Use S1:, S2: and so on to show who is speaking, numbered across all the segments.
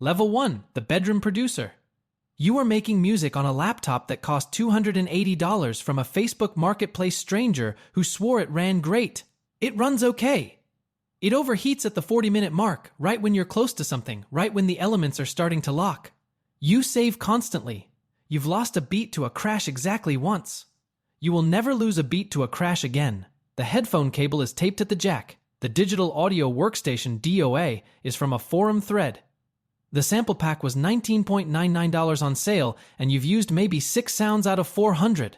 S1: Level 1, the bedroom producer. You are making music on a laptop that cost $280 from a Facebook Marketplace stranger who swore it ran great. It runs okay. It overheats at the 40-minute mark, right when you're close to something, right when the elements are starting to lock. You save constantly. You've lost a beat to a crash exactly once. You will never lose a beat to a crash again. The headphone cable is taped at the jack. The digital audio workstation DOA is from a forum thread. The sample pack was $19.99 on sale, and you've used maybe 6 sounds out of 400.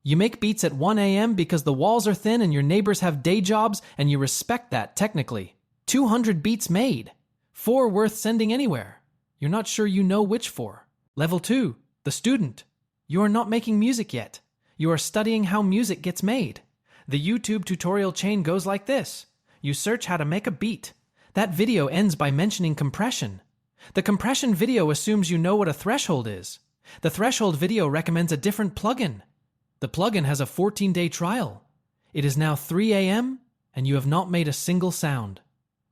S1: You make beats at 1 a.m. because the walls are thin and your neighbors have day jobs, and you respect that technically. 200 beats made. 4 worth sending anywhere. You're not sure you know which 4. Level 2, the student. You are not making music yet. You are studying how music gets made. The YouTube tutorial chain goes like this. You search how to make a beat. That video ends by mentioning compression. The compression video assumes you know what a threshold is. The threshold video recommends a different plugin. The plugin has a 14-day trial. It is now 3 a.m. and you have not made a single sound.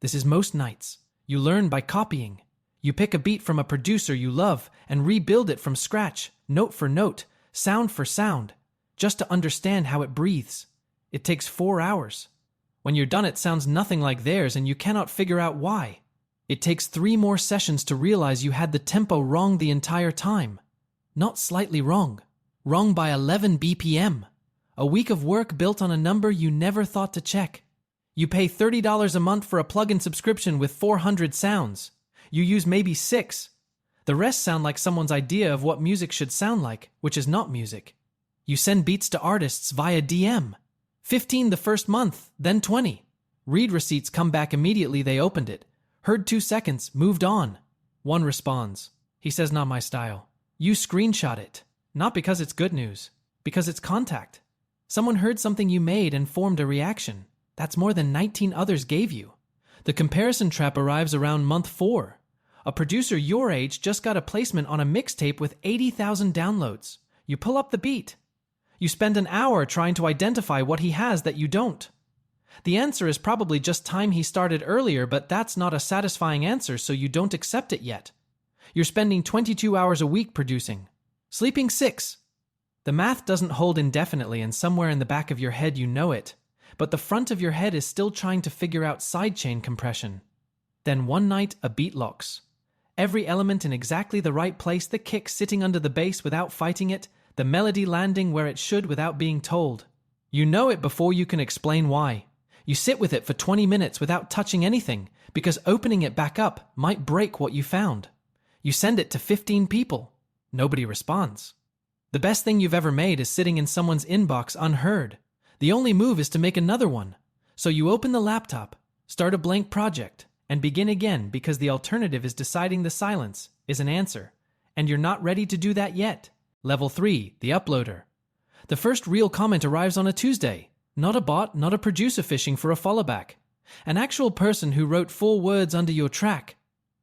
S1: This is most nights. You learn by copying. You pick a beat from a producer you love and rebuild it from scratch, note for note, sound for sound, just to understand how it breathes. It takes 4 hours. When you're done, it sounds nothing like theirs and you cannot figure out why. It takes 3 more sessions to realize you had the tempo wrong the entire time. Not slightly wrong. Wrong by 11 BPM. A week of work built on a number you never thought to check. You pay $30 a month for a plugin subscription with 400 sounds. You use maybe 6. The rest sound like someone's idea of what music should sound like, which is not music. You send beats to artists via DM. 15 the first month, then 20. Read receipts come back immediately they opened it. Heard 2 seconds, moved on. One responds. He says, not my style. You screenshot it. Not because it's good news, because it's contact. Someone heard something you made and formed a reaction. That's more than 19 others gave you. The comparison trap arrives around month 4. A producer your age just got a placement on a mixtape with 80,000 downloads. You pull up the beat. You spend an hour trying to identify what he has that you don't. The answer is probably just time he started earlier, but that's not a satisfying answer, so you don't accept it yet. You're spending 22 hours a week producing. Sleeping 6. The math doesn't hold indefinitely, and somewhere in the back of your head you know it, but the front of your head is still trying to figure out sidechain compression. Then one night, a beat locks. Every element in exactly the right place, the kick sitting under the bass without fighting it, the melody landing where it should without being told. You know it before you can explain why. You sit with it for 20 minutes without touching anything, because opening it back up might break what you found. You send it to 15 people. Nobody responds. The best thing you've ever made is sitting in someone's inbox unheard. The only move is to make another one. So you open the laptop, start a blank project, and begin again, because the alternative is deciding the silence is an answer. And you're not ready to do that yet. Level 3, the uploader. The first real comment arrives on a Tuesday. Not a bot, not a producer fishing for a followback. An actual person who wrote 4 words under your track.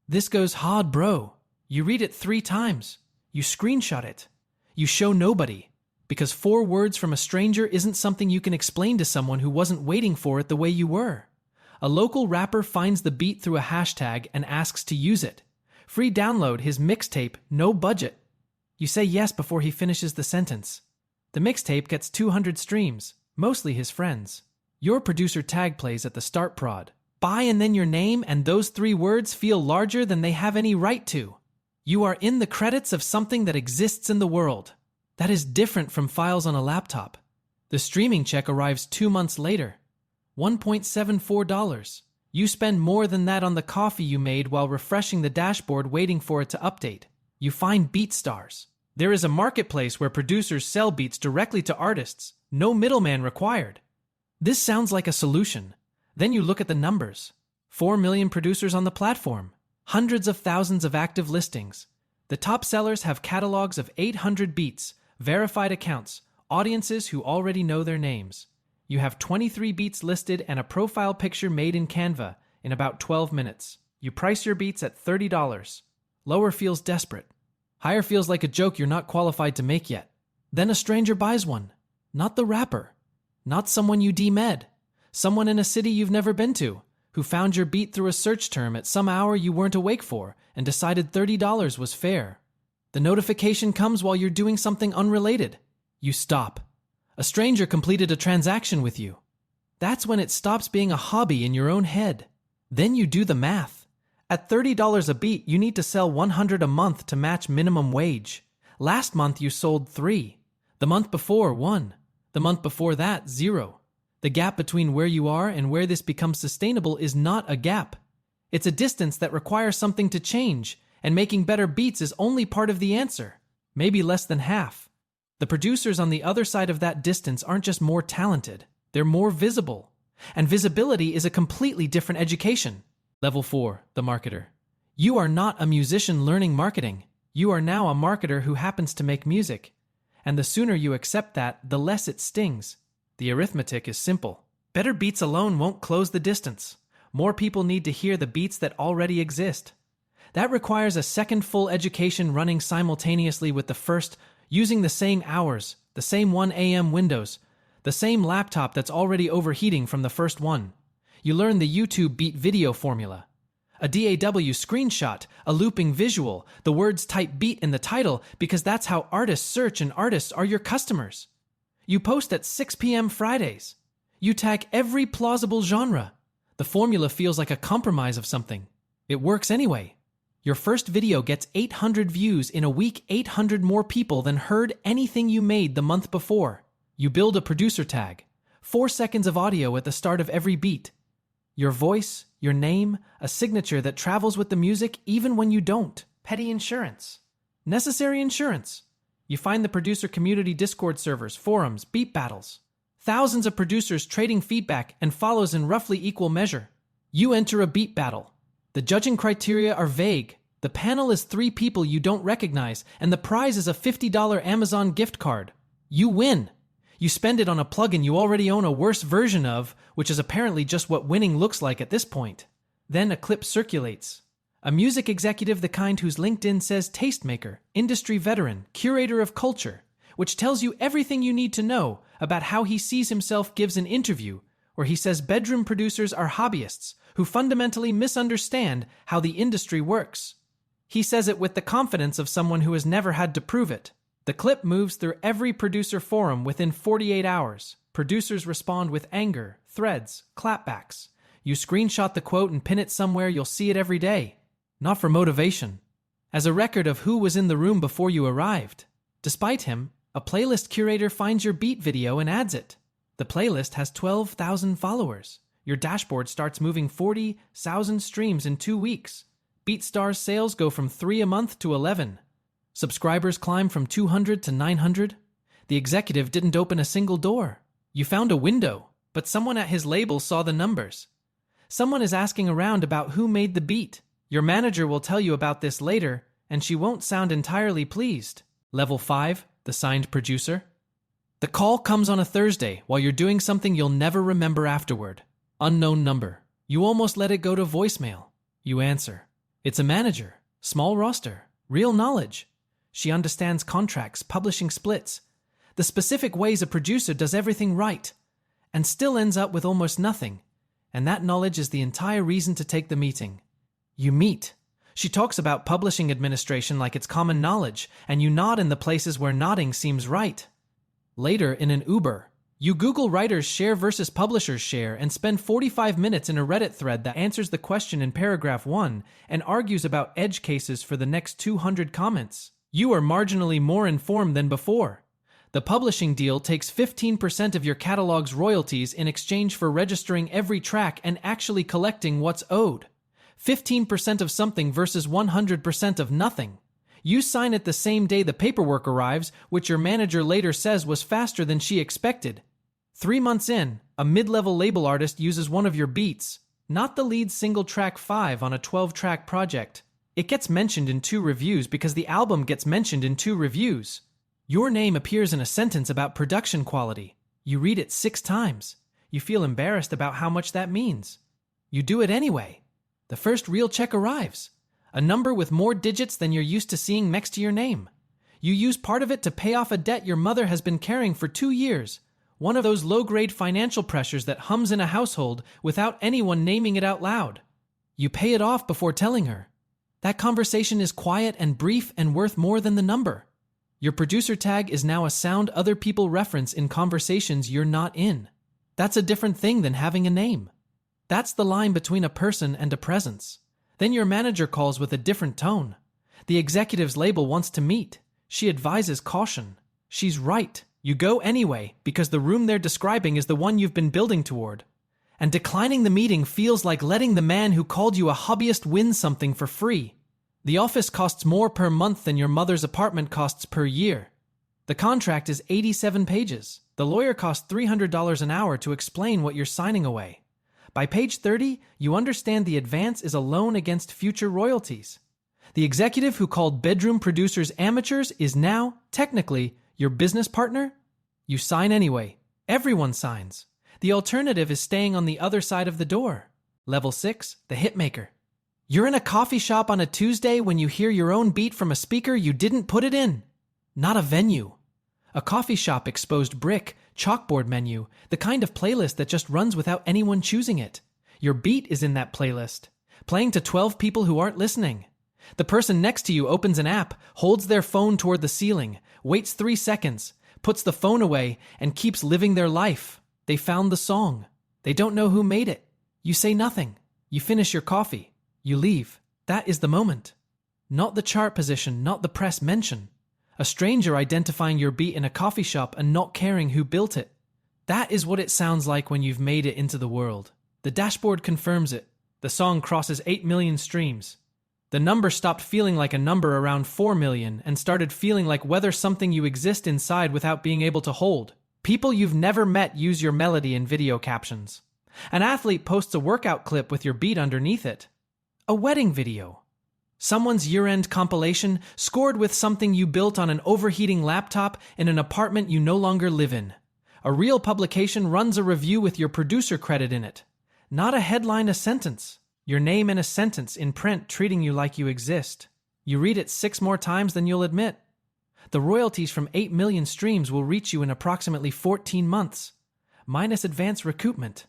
S1: This goes hard, bro. You read it 3 times. You screenshot it. You show nobody. Because 4 words from a stranger isn't something you can explain to someone who wasn't waiting for it the way you were. A local rapper finds the beat through a hashtag and asks to use it. Free download his mixtape, no budget. You say yes before he finishes the sentence. The mixtape gets 200 streams. Mostly his friends. Your producer tag plays at the start prod. Buy and then your name, and those 3 words feel larger than they have any right to. You are in the credits of something that exists in the world. That is different from files on a laptop. The streaming check arrives 2 months later. $1.74. You spend more than that on the coffee you made while refreshing the dashboard waiting for it to update. You find BeatStars. There is a marketplace where producers sell beats directly to artists. No middleman required. This sounds like a solution. Then you look at the numbers. 4 million producers on the platform. Hundreds of thousands of active listings. The top sellers have catalogs of 800 beats, verified accounts, audiences who already know their names. You have 23 beats listed and a profile picture made in Canva in about 12 minutes. You price your beats at $30. Lower feels desperate. Higher feels like a joke you're not qualified to make yet. Then a stranger buys one. Not the rapper. Not someone you demed. Someone in a city you've never been to, who found your beat through a search term at some hour you weren't awake for and decided $30 was fair. The notification comes while you're doing something unrelated. You stop. A stranger completed a transaction with you. That's when it stops being a hobby in your own head. Then you do the math. At $30 a beat, you need to sell 100 a month to match minimum wage. Last month you sold 3. The month before, 1. The month before that, 0. The gap between where you are and where this becomes sustainable is not a gap. It's a distance that requires something to change, and making better beats is only part of the answer, maybe less than half. The producers on the other side of that distance aren't just more talented, they're more visible. And visibility is a completely different education. Level 4, the marketer. You are not a musician learning marketing. You are now a marketer who happens to make music. And the sooner you accept that, the less it stings. The arithmetic is simple. Better beats alone won't close the distance. More people need to hear the beats that already exist. That requires a second full education running simultaneously with the first, using the same hours, the same 1 a.m. windows, the same laptop that's already overheating from the first one. You learn the YouTube beat video formula. A DAW screenshot, a looping visual, the words type beat in the title because that's how artists search and artists are your customers. You post at 6 p.m. Fridays. You tag every plausible genre. The formula feels like a compromise of something. It works anyway. Your first video gets 800 views in a week, 800 more people than heard anything you made the month before. You build a producer tag, 4 seconds of audio at the start of every beat. Your voice, your name, a signature that travels with the music even when you don't. Petty insurance. Necessary insurance. You find the producer community Discord servers, forums, beat battles. Thousands of producers trading feedback and follows in roughly equal measure. You enter a beat battle. The judging criteria are vague. The panel is 3 people you don't recognize, and the prize is a $50 Amazon gift card. You win. You spend it on a plugin you already own a worse version of, which is apparently just what winning looks like at this point. Then a clip circulates. A music executive, the kind whose LinkedIn says tastemaker, industry veteran, curator of culture, which tells you everything you need to know about how he sees himself, gives an interview where he says bedroom producers are hobbyists who fundamentally misunderstand how the industry works. He says it with the confidence of someone who has never had to prove it. The clip moves through every producer forum within 48 hours. Producers respond with anger, threads, clapbacks. You screenshot the quote and pin it somewhere, you'll see it every day. Not for motivation. As a record of who was in the room before you arrived. Despite him, a playlist curator finds your beat video and adds it. The playlist has 12,000 followers. Your dashboard starts moving 40,000 streams in 2 weeks. BeatStars sales go from 3 a month to 11. Subscribers climb from 200 to 900. The executive didn't open a single door. You found a window, but someone at his label saw the numbers. Someone is asking around about who made the beat. Your manager will tell you about this later, and she won't sound entirely pleased. Level 5, the signed producer. The call comes on a Thursday while you're doing something you'll never remember afterward. Unknown number. You almost let it go to voicemail. You answer. It's a manager. Small roster. Real knowledge. She understands contracts, publishing splits, the specific ways a producer does everything right, and still ends up with almost nothing. And that knowledge is the entire reason to take the meeting. You meet. She talks about publishing administration like it's common knowledge, and you nod in the places where nodding seems right. Later, in an Uber, you Google writers' share versus publishers' share and spend 45 minutes in a Reddit thread that answers the question in paragraph 1 and argues about edge cases for the next 200 comments. You are marginally more informed than before. The publishing deal takes 15% of your catalog's royalties in exchange for registering every track and actually collecting what's owed. 15% of something versus 100% of nothing. You sign it the same day the paperwork arrives, which your manager later says was faster than she expected. 3 months in, a mid-level label artist uses one of your beats, not the lead single track 5 on a 12-track project. It gets mentioned in 2 reviews because the album gets mentioned in 2 reviews. Your name appears in a sentence about production quality. You read it 6 times. You feel embarrassed about how much that means. You do it anyway. The first real check arrives. A number with more digits than you're used to seeing next to your name. You use part of it to pay off a debt your mother has been carrying for 2 years. One of those low-grade financial pressures that hums in a household without anyone naming it out loud. You pay it off before telling her. That conversation is quiet and brief and worth more than the number. Your producer tag is now a sound other people reference in conversations you're not in. That's a different thing than having a name. That's the line between a person and a presence. Then your manager calls with a different tone. The executive's label wants to meet. She advises caution. She's right. You go anyway because the room they're describing is the one you've been building toward. And declining the meeting feels like letting the man who called you a hobbyist win something for free. The office costs more per month than your mother's apartment costs per year. The contract is 87 pages. The lawyer costs $300 an hour to explain what you're signing away. By page 30, you understand the advance is a loan against future royalties. The executive who called bedroom producers amateurs is now, technically, your business partner? You sign anyway. Everyone signs. The alternative is staying on the other side of the door. Level 6, the hitmaker. You're in a coffee shop on a Tuesday when you hear your own beat from a speaker you didn't put it in. Not a venue. A coffee shop exposed brick, chalkboard menu, the kind of playlist that just runs without anyone choosing it. Your beat is in that playlist, playing to 12 people who aren't listening. The person next to you opens an app, holds their phone toward the ceiling, waits 3 seconds, puts the phone away, and keeps living their life. They found the song. They don't know who made it. You say nothing. You finish your coffee. You leave. That is the moment. Not the chart position, not the press mention. A stranger identifying your beat in a coffee shop and not caring who built it. That is what it sounds like when you've made it into the world. The dashboard confirms it. The song crosses 8 million streams. The number stopped feeling like a number around 4 million and started feeling like whether something you exist inside without being able to hold. People you've never met use your melody in video captions. An athlete posts a workout clip with your beat underneath it. A wedding video. Someone's year-end compilation scored with something you built on an overheating laptop in an apartment you no longer live in. A real publication runs a review with your producer credit in it. Not a headline, a sentence. Your name in a sentence in print treating you like you exist. You read it 6 more times than you'll admit. The royalties from 8 million streams will reach you in approximately 14 months. Minus advance recoupment.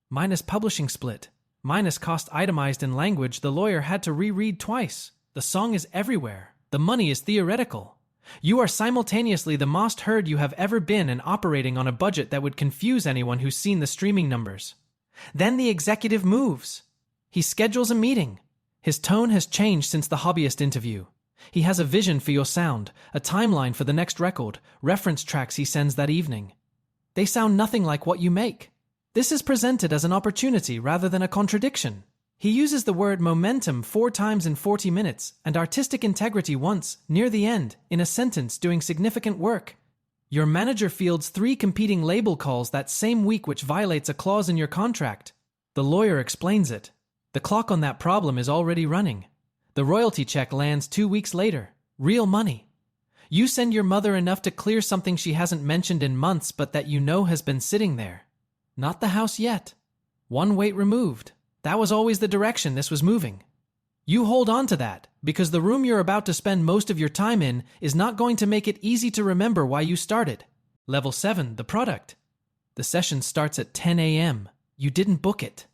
S1: Minus publishing split. Minus cost itemized in language the lawyer had to reread twice. The song is everywhere. The money is theoretical. You are simultaneously the most heard you have ever been and operating on a budget that would confuse anyone who's seen the streaming numbers. Then the executive moves. He schedules a meeting. His tone has changed since the hobbyist interview. He has a vision for your sound, a timeline for the next record, reference tracks he sends that evening. They sound nothing like what you make. This is presented as an opportunity rather than a contradiction. He uses the word momentum 4 times in 40 minutes and artistic integrity once, near the end, in a sentence doing significant work. Your manager fields 3 competing label calls that same week which violates a clause in your contract. The lawyer explains it. The clock on that problem is already running. The royalty check lands 2 weeks later. Real money. You send your mother enough to clear something she hasn't mentioned in months but that you know has been sitting there. Not the house yet. 1 weight removed. That was always the direction this was moving. You hold on to that, because the room you're about to spend most of your time in is not going to make it easy to remember why you started. Level 7, the product. The session starts at 10 a.m. You didn't book it.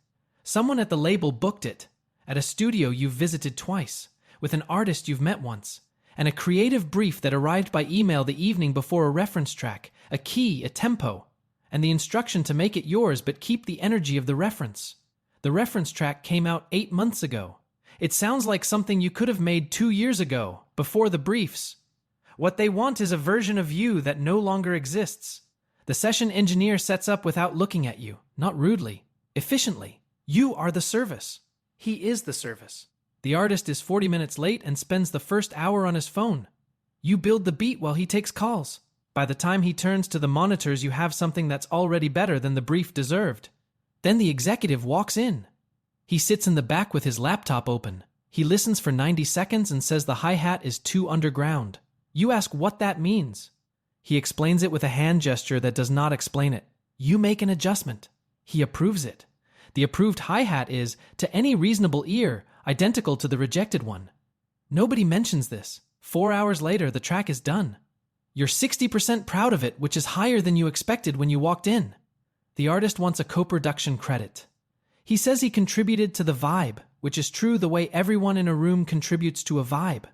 S1: Someone at the label booked it. At a studio you've visited twice, with an artist you've met once, and a creative brief that arrived by email the evening before a reference track, a key, a tempo, and the instruction to make it yours but keep the energy of the reference. The reference track came out 8 months ago. It sounds like something you could have made 2 years ago, before the briefs. What they want is a version of you that no longer exists. The session engineer sets up without looking at you, not rudely, efficiently. You are the service. He is the service. The artist is 40 minutes late and spends the first hour on his phone. You build the beat while he takes calls. By the time he turns to the monitors, you have something that's already better than the brief deserved. Then the executive walks in. He sits in the back with his laptop open. He listens for 90 seconds and says the hi-hat is too underground. You ask what that means. He explains it with a hand gesture that does not explain it. You make an adjustment. He approves it. The approved hi-hat is, to any reasonable ear, identical to the rejected one. Nobody mentions this. 4 hours later, the track is done. You're 60% proud of it, which is higher than you expected when you walked in. The artist wants a co-production credit. He says he contributed to the vibe, which is true the way everyone in a room contributes to a vibe.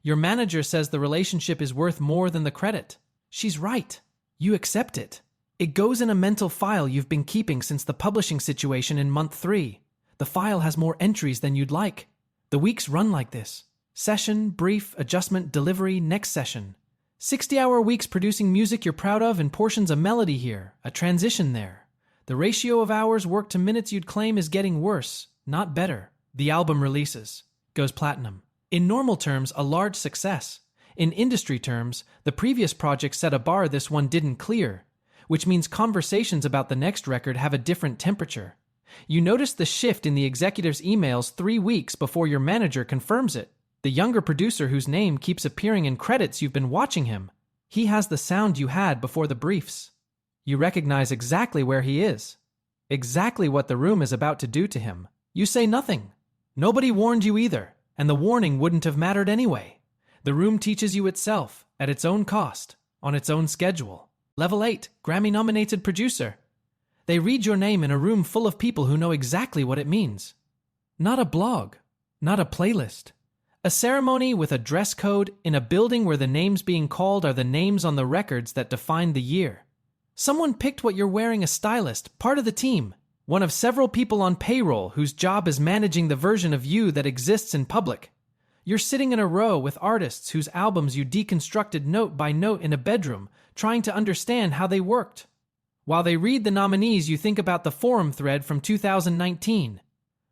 S1: Your manager says the relationship is worth more than the credit. She's right. You accept it. It goes in a mental file you've been keeping since the publishing situation in month 3. The file has more entries than you'd like. The weeks run like this. Session, brief, adjustment, delivery, next session. 60-hour weeks producing music you're proud of and portions of melody here, a transition there. The ratio of hours worked to minutes you'd claim is getting worse, not better. The album releases. Goes platinum. In normal terms, a large success. In industry terms, the previous project set a bar this one didn't clear, which means conversations about the next record have a different temperature. You notice the shift in the executive's emails 3 weeks before your manager confirms it. The younger producer whose name keeps appearing in credits, you've been watching him. He has the sound you had before the briefs. You recognize exactly where he is. Exactly what the room is about to do to him. You say nothing. Nobody warned you either, and the warning wouldn't have mattered anyway. The room teaches you itself, at its own cost, on its own schedule. Level 8, Grammy-nominated producer. They read your name in a room full of people who know exactly what it means. Not a blog, not a playlist. A ceremony with a dress code in a building where the names being called are the names on the records that define the year. Someone picked what you're wearing, a stylist, part of the team, one of several people on payroll whose job is managing the version of you that exists in public. You're sitting in a row with artists whose albums you deconstructed note by note in a bedroom, trying to understand how they worked. While they read the nominees, you think about the forum thread from 2019.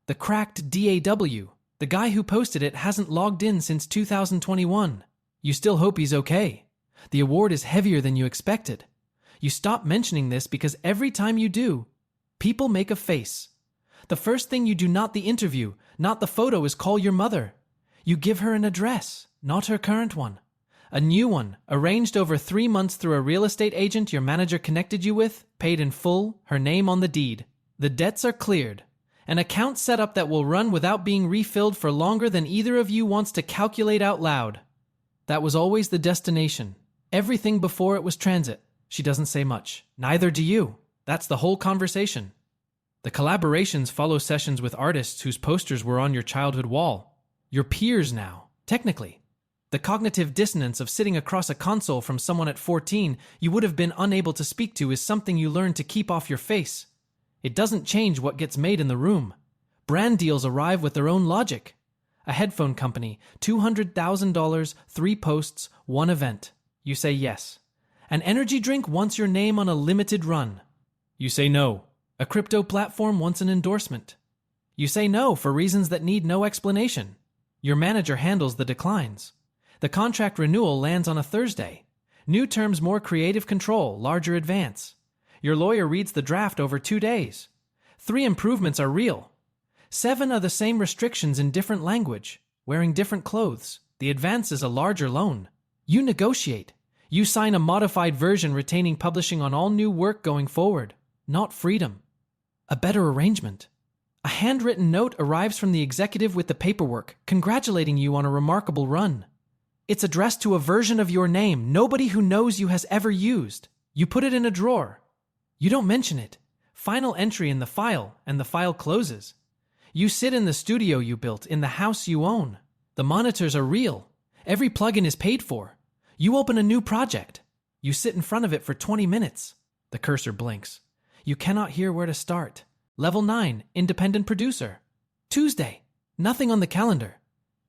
S1: The cracked DAW. The guy who posted it hasn't logged in since 2021. You still hope he's okay. The award is heavier than you expected. You stop mentioning this because every time you do, people make a face. The first thing you do, not the interview, not the photo, is call your mother. You give her an address, not her current one. A new one, arranged over 3 months through a real estate agent your manager connected you with, paid in full, her name on the deed. The debts are cleared. An account set up that will run without being refilled for longer than either of you wants to calculate out loud. That was always the destination. Everything before it was transit. She doesn't say much. Neither do you. That's the whole conversation. The collaborations follow sessions with artists whose posters were on your childhood wall. Your peers now, technically. The cognitive dissonance of sitting across a console from someone at 14 you would have been unable to speak to is something you learn to keep off your face. It doesn't change what gets made in the room. Brand deals arrive with their own logic. A headphone company, $200,000, 3 posts, 1 event. You say yes. An energy drink wants your name on a limited run. You say no. A crypto platform wants an endorsement. You say no for reasons that need no explanation. Your manager handles the declines. The contract renewal lands on a Thursday. New terms, more creative control, larger advance. Your lawyer reads the draft over 2 days. 3 improvements are real. 7 are the same restrictions in different language, wearing different clothes. The advance is a larger loan. You negotiate. You sign a modified version retaining publishing on all new work going forward, not freedom. A better arrangement. A handwritten note arrives from the executive with the paperwork, congratulating you on a remarkable run. It's addressed to a version of your name nobody who knows you has ever used. You put it in a drawer. You don't mention it. Final entry in the file, and the file closes. You sit in the studio you built, in the house you own. The monitors are real. Every plugin is paid for. You open a new project. You sit in front of it for 20 minutes. The cursor blinks. You cannot hear where to start. Level 9, independent producer. Tuesday. Nothing on the calendar.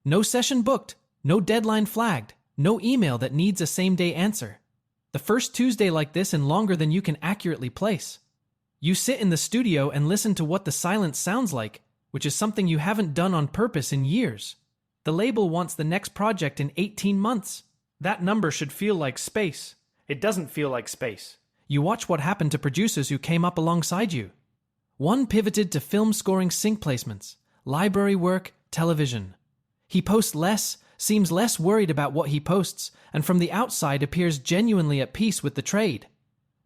S1: No session booked. No deadline flagged. No email that needs a same-day answer. The first Tuesday like this and longer than you can accurately place. You sit in the studio and listen to what the silence sounds like, which is something you haven't done on purpose in years. The label wants the next project in 18 months. That number should feel like space. It doesn't feel like space. You watch what happened to producers who came up alongside you. One pivoted to film scoring, sync placements, library work, television. He posts less, seems less worried about what he posts, and from the outside appears genuinely at peace with the trade.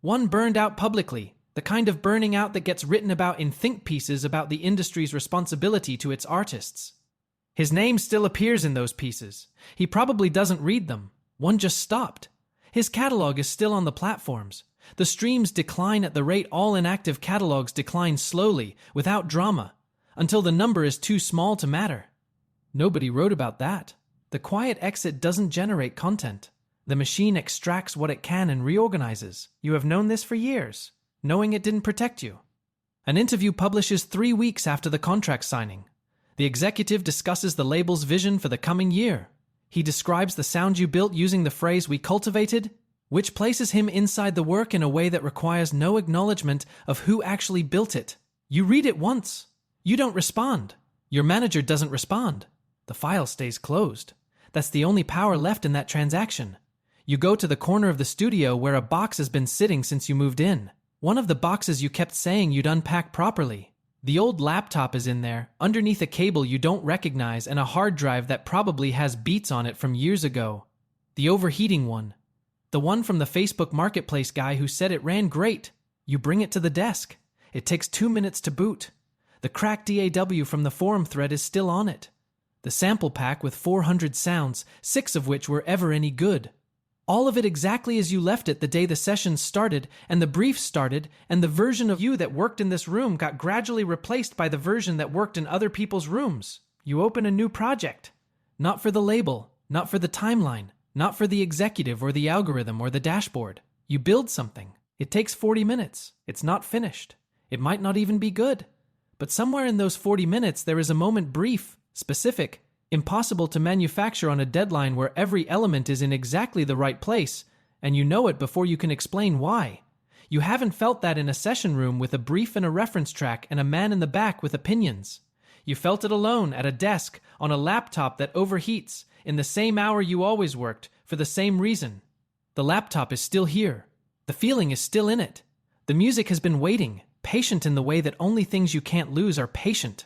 S1: One burned out publicly, the kind of burning out that gets written about in think pieces about the industry's responsibility to its artists. His name still appears in those pieces. He probably doesn't read them. One just stopped. His catalog is still on the platforms. The streams decline at the rate all inactive catalogs decline slowly, without drama, until the number is too small to matter. Nobody wrote about that. The quiet exit doesn't generate content. The machine extracts what it can and reorganizes. You have known this for years, knowing it didn't protect you. An interview publishes 3 weeks after the contract signing. The executive discusses the label's vision for the coming year. He describes the sound you built using the phrase "we cultivated," which places him inside the work in a way that requires no acknowledgement of who actually built it. You read it once. You don't respond. Your manager doesn't respond. The file stays closed. That's the only power left in that transaction. You go to the corner of the studio where a box has been sitting since you moved in. One of the boxes you kept saying you'd unpack properly. The old laptop is in there, underneath a cable you don't recognize and a hard drive that probably has beats on it from years ago. The overheating one. The one from the Facebook Marketplace guy who said it ran great. You bring it to the desk. It takes 2 minutes to boot. The cracked DAW from the forum thread is still on it. The sample pack with 400 sounds, 6 of which were ever any good. All of it exactly as you left it the day the sessions started and the brief started, and the version of you that worked in this room got gradually replaced by the version that worked in other people's rooms. You open a new project. Not for the label, not for the timeline, not for the executive or the algorithm or the dashboard. You build something. It takes 40 minutes. It's not finished. It might not even be good. But somewhere in those 40 minutes there is a moment brief, specific, impossible to manufacture on a deadline where every element is in exactly the right place, and you know it before you can explain why. You haven't felt that in a session room with a brief and a reference track and a man in the back with opinions. You felt it alone at a desk on a laptop that overheats in the same hour you always worked for the same reason. The laptop is still here. The feeling is still in it. The music has been waiting, patient in the way that only things you can't lose are patient.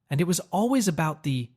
S1: And it was always about the